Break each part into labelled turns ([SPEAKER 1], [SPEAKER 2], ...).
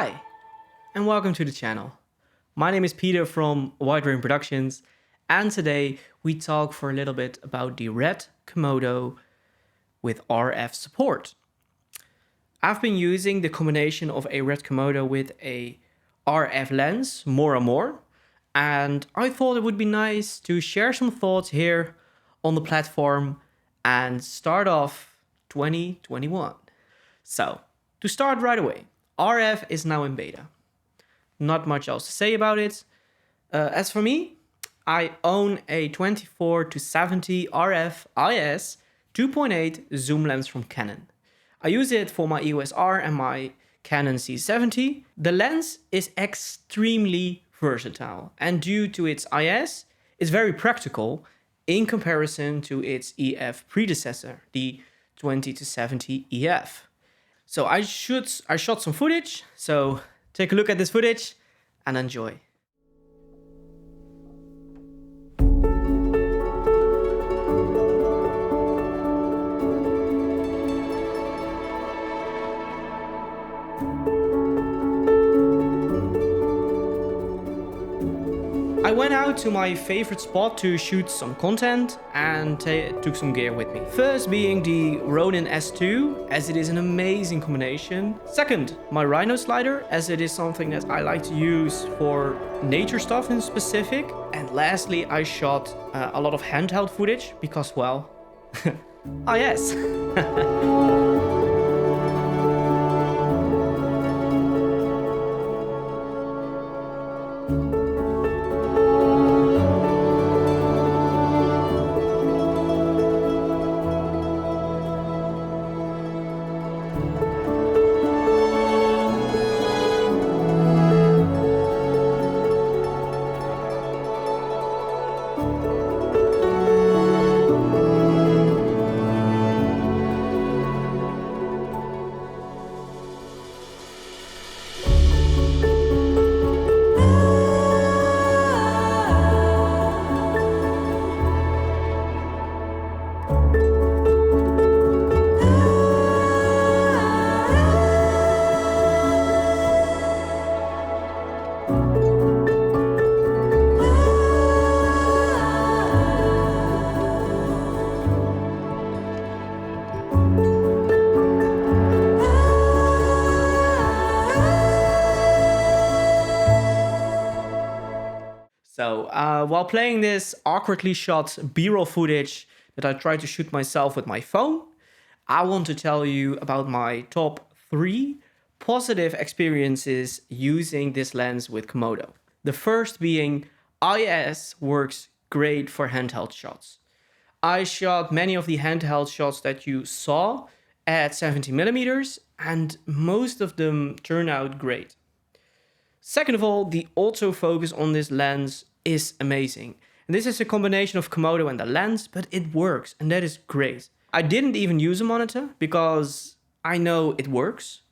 [SPEAKER 1] Hi, and welcome to the channel. My name is Peter from Wide Range Productions, and today we talk for a little bit about the RED Komodo with RF support. I've been using the combination of a RED Komodo with a RF lens more and more, and I thought it would be nice to share some thoughts here on the platform and start off 2021. So, to start right away, RF is now in beta. Not much else to say about it. As for me, I own a 24-70 RF IS 2.8 zoom lens from Canon. I use it for my EOS R and my Canon C70. The lens is extremely versatile, and due to its IS, it's very practical in comparison to its EF predecessor, the 20-70 EF. So I shot some footage, so take a look at this footage and enjoy. I went out to my favorite spot to shoot some content and took some gear with me. First being the Ronin S2, as it is an amazing combination. Second, my Rhino slider, as it is something that I like to use for nature stuff in specific. And lastly, I shot a lot of handheld footage because, well, ah yes. So while playing this awkwardly shot B-roll footage that I tried to shoot myself with my phone, I want to tell you about my top 3 positive experiences using this lens with Komodo. The first being IS works great for handheld shots. I shot many of the handheld shots that you saw at 70mm, and most of them turn out great. Second of all, the autofocus on this lens is amazing. And this is a combination of Komodo and the lens, but it works, and that is great. I didn't even use a monitor because I know it works.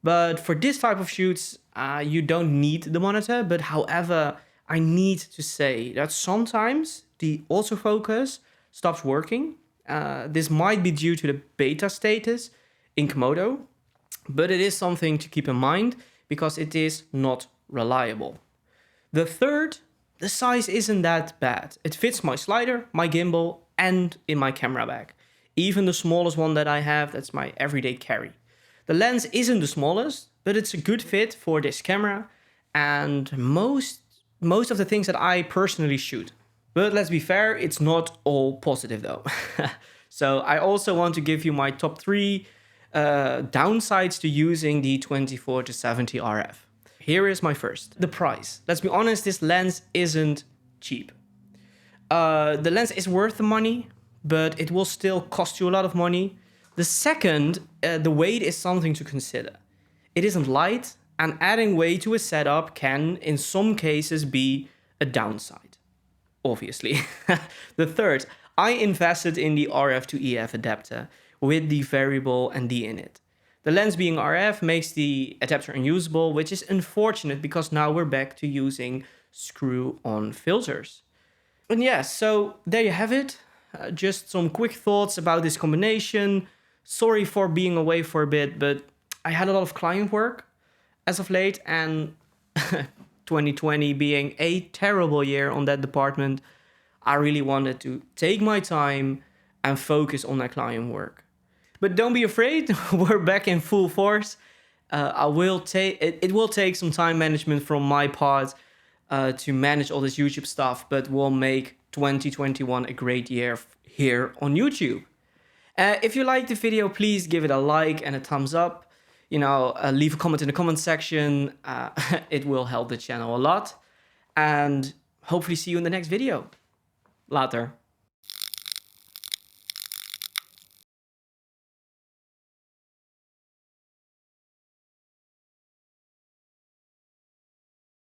[SPEAKER 1] But for this type of shoots, you don't need the monitor. But however, I need to say that sometimes the autofocus stops working. This might be due to the beta status in Komodo, but it is something to keep in mind because it is not reliable. The third, the size isn't that bad. It fits my slider, my gimbal, and in my camera bag. Even the smallest one that I have, that's my everyday carry. The lens isn't the smallest, but it's a good fit for this camera and most of the things that I personally shoot. But let's be fair, it's not all positive though. So I also want to give you my top 3 downsides to using the 24-70 RF. Here is my first. The price. Let's be honest, this lens isn't cheap. The lens is worth the money, but it will still cost you a lot of money. The second, the weight is something to consider. It isn't light, and adding weight to a setup can, in some cases, be a downside. Obviously. The third, I invested in the RF to EF adapter with the variable and D in it. The lens being RF makes the adapter unusable, which is unfortunate because now we're back to using screw-on filters. And yeah, so there you have it. Just some quick thoughts about this combination. Sorry for being away for a bit, but I had a lot of client work. as of late, and 2020 being a terrible year on that department, I really wanted to take my time and focus on that client work. But don't be afraid, we're back in full force. It will take some time management from my part to manage all this YouTube stuff, but we'll make 2021 a great year here on YouTube. If you liked the video, please give it a like and a thumbs up. Leave a comment in the comment section. It will help the channel a lot. And hopefully see you in the next video. Later.